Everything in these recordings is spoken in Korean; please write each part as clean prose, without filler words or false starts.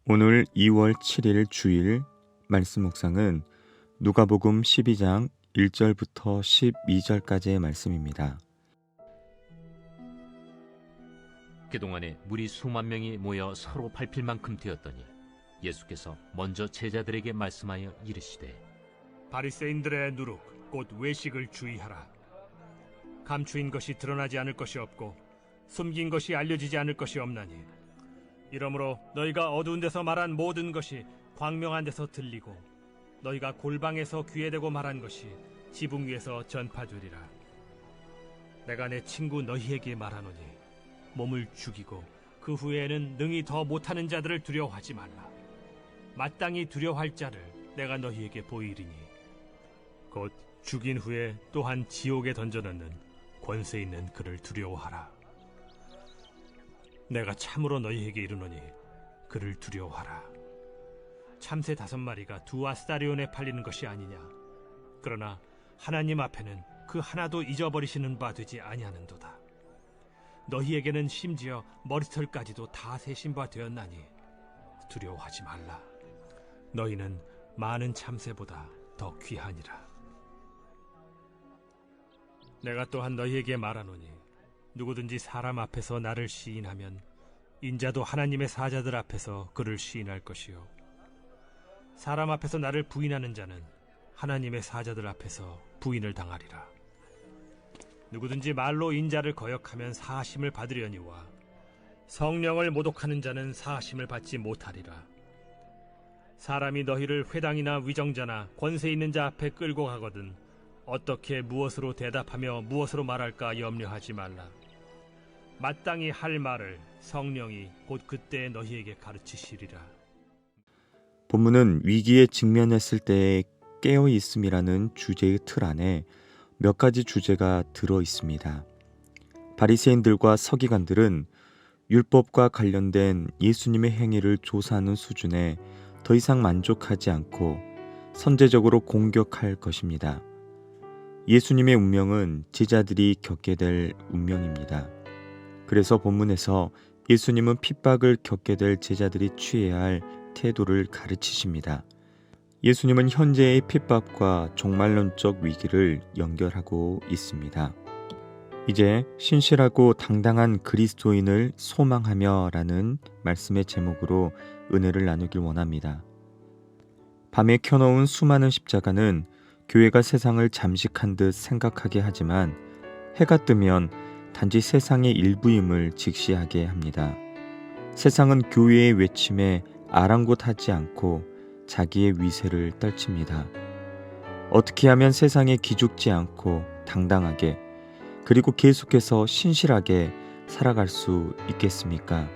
오늘 2월 7일 주일 말씀 묵상은 누가복음 12장 1절부터 12절까지의 말씀입니다. 그동안에 무리 수만 명이 모여 서로 밟힐 만큼 되었더니 예수께서 먼저 제자들에게 말씀하여 이르시되 바리새인들의 누룩 곧 외식을 주의하라. 감추인 것이 드러나지 않을 것이 없고 숨긴 것이 알려지지 않을 것이 없나니 이러므로 너희가 어두운 데서 말한 모든 것이 광명한 데서 들리고 너희가 골방에서 귀에 대고 말한 것이 지붕 위에서 전파되리라. 내가 내 친구 너희에게 말하노니 몸을 죽이고 그 후에는 능히 더 못하는 자들을 두려워하지 말라. 마땅히 두려워할 자를 내가 너희에게 보이리니 곧 죽인 후에 또한 지옥에 던져넣는 권세 있는 그를 두려워하라. 내가 참으로 너희에게 이르노니 그를 두려워하라. 참새 5마리가 2아스타리온에 팔리는 것이 아니냐. 그러나 하나님 앞에는 그 하나도 잊어버리시는 바 되지 아니하는도다. 너희에게는 심지어 머리털까지도 다 세신 바 되었나니 두려워하지 말라. 너희는 많은 참새보다 더 귀하니라. 내가 또한 너희에게 말하노니 누구든지 사람 앞에서 나를 시인하면 인자도 하나님의 사자들 앞에서 그를 시인할 것이요 사람 앞에서 나를 부인하는 자는 하나님의 사자들 앞에서 부인을 당하리라. 누구든지 말로 인자를 거역하면 사하심을 받으려니와 성령을 모독하는 자는 사하심을 받지 못하리라. 사람이 너희를 회당이나 위정자나 권세 있는 자 앞에 끌고 가거든 어떻게 무엇으로 대답하며 무엇으로 말할까 염려하지 말라. 마땅히 할 말을 성령이 곧 그때 너희에게 가르치시리라. 본문은 위기에 직면했을 때의 깨어 있음이라는 주제의 틀 안에 몇 가지 주제가 들어 있습니다. 바리새인들과 서기관들은 율법과 관련된 예수님의 행위를 조사하는 수준에 더 이상 만족하지 않고 선제적으로 공격할 것입니다. 예수님의 운명은 제자들이 겪게 될 운명입니다. 그래서 본문에서 예수님은 핍박을 겪게 될 제자들이 취해야 할 태도를 가르치십니다. 예수님은 현재의 핍박과 종말론적 위기를 연결하고 있습니다. 이제 신실하고 당당한 그리스도인을 소망하며 라는 말씀의 제목으로 은혜를 나누길 원합니다. 밤에 켜놓은 수많은 십자가는 교회가 세상을 잠식한 듯 생각하게 하지만 해가 뜨면 단지 세상의 일부임을 직시하게 합니다. 세상은 교회의 외침에 아랑곳하지 않고 자기의 위세를 떨칩니다. 어떻게 하면 세상에 기죽지 않고 당당하게 그리고 계속해서 신실하게 살아갈 수 있겠습니까?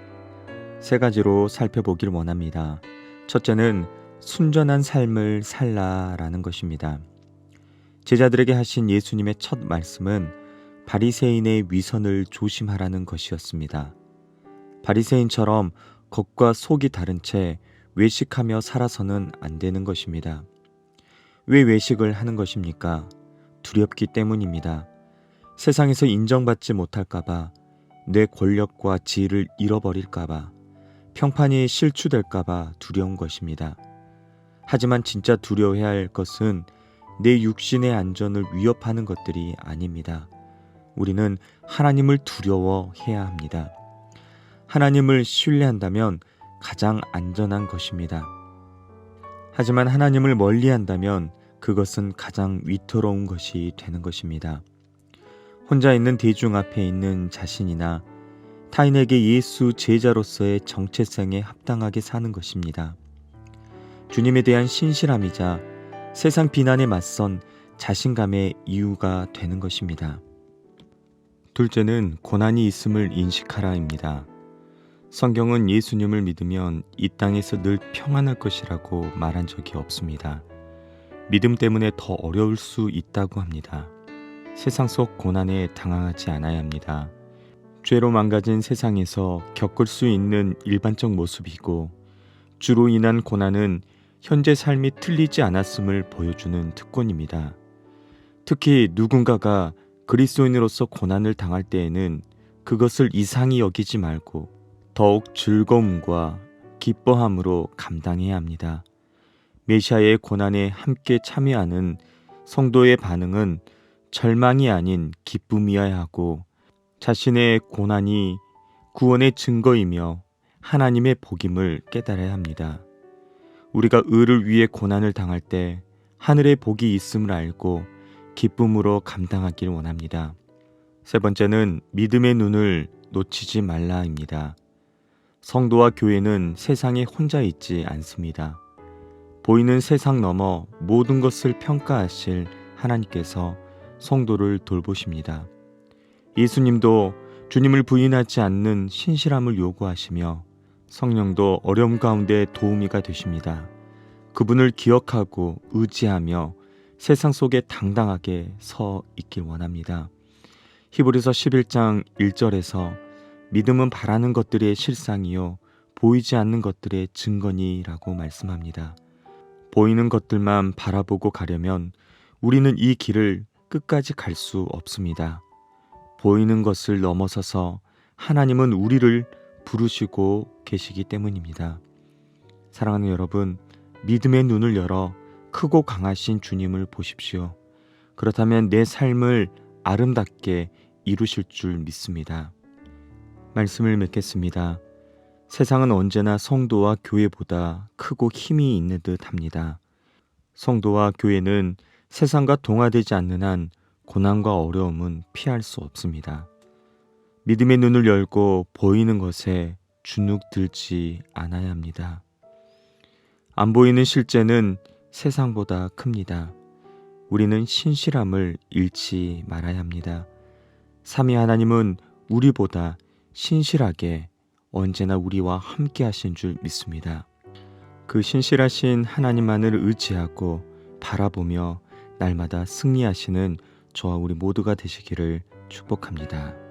3가지로 살펴보길 원합니다. 첫째는 순전한 삶을 살라라는 것입니다. 제자들에게 하신 예수님의 첫 말씀은 바리새인의 위선을 조심하라는 것이었습니다. 바리새인처럼 겉과 속이 다른 채 외식하며 살아서는 안 되는 것입니다. 왜 외식을 하는 것입니까? 두렵기 때문입니다. 세상에서 인정받지 못할까봐, 내 권력과 지위를 잃어버릴까봐, 평판이 실추될까봐 두려운 것입니다. 하지만 진짜 두려워해야 할 것은 내 육신의 안전을 위협하는 것들이 아닙니다. 우리는 하나님을 두려워해야 합니다. 하나님을 신뢰한다면 가장 안전한 것입니다. 하지만 하나님을 멀리한다면 그것은 가장 위태로운 것이 되는 것입니다. 혼자 있는 대중 앞에 있는 자신이나 타인에게 예수 제자로서의 정체성에 합당하게 사는 것입니다. 주님에 대한 신실함이자 세상 비난에 맞선 자신감의 이유가 되는 것입니다. 둘째는 고난이 있음을 인식하라입니다. 성경은 예수님을 믿으면 이 땅에서 늘 평안할 것이라고 말한 적이 없습니다. 믿음 때문에 더 어려울 수 있다고 합니다. 세상 속 고난에 당황하지 않아야 합니다. 죄로 망가진 세상에서 겪을 수 있는 일반적 모습이고 주로 인한 고난은 현재 삶이 틀리지 않았음을 보여주는 특권입니다. 특히 누군가가 그리스도인으로서 고난을 당할 때에는 그것을 이상히 여기지 말고 더욱 즐거움과 기뻐함으로 감당해야 합니다. 메시아의 고난에 함께 참여하는 성도의 반응은 절망이 아닌 기쁨이어야 하고 자신의 고난이 구원의 증거이며 하나님의 복임을 깨달아야 합니다. 우리가 의를 위해 고난을 당할 때 하늘의 복이 있음을 알고 기쁨으로 감당하길 원합니다. 세 번째는 믿음의 눈을 놓치지 말라입니다. 성도와 교회는 세상에 혼자 있지 않습니다. 보이는 세상 너머 모든 것을 평가하실 하나님께서 성도를 돌보십니다. 예수님도 주님을 부인하지 않는 신실함을 요구하시며 성령도 어려움 가운데 도우미가 되십니다. 그분을 기억하고 의지하며 세상 속에 당당하게 서 있길 원합니다. 히브리서 11장 1절에서 믿음은 바라는 것들의 실상이요 보이지 않는 것들의 증거니라고 말씀합니다. 보이는 것들만 바라보고 가려면 우리는 이 길을 끝까지 갈 수 없습니다. 보이는 것을 넘어서서 하나님은 우리를 부르시고 계시기 때문입니다. 사랑하는 여러분, 믿음의 눈을 열어 크고 강하신 주님을 보십시오. 그렇다면 내 삶을 아름답게 이루실 줄 믿습니다. 말씀을 맺겠습니다. 세상은 언제나 성도와 교회보다 크고 힘이 있는 듯 합니다. 성도와 교회는 세상과 동화되지 않는 한 고난과 어려움은 피할 수 없습니다. 믿음의 눈을 열고 보이는 것에 주눅들지 않아야 합니다. 안 보이는 실제는 세상보다 큽니다. 우리는 신실함을 잃지 말아야 합니다. 삼위 하나님은 우리보다 신실하게 언제나 우리와 함께 하신 줄 믿습니다. 그 신실하신 하나님만을 의지하고 바라보며 날마다 승리하시는 저와 우리 모두가 되시기를 축복합니다.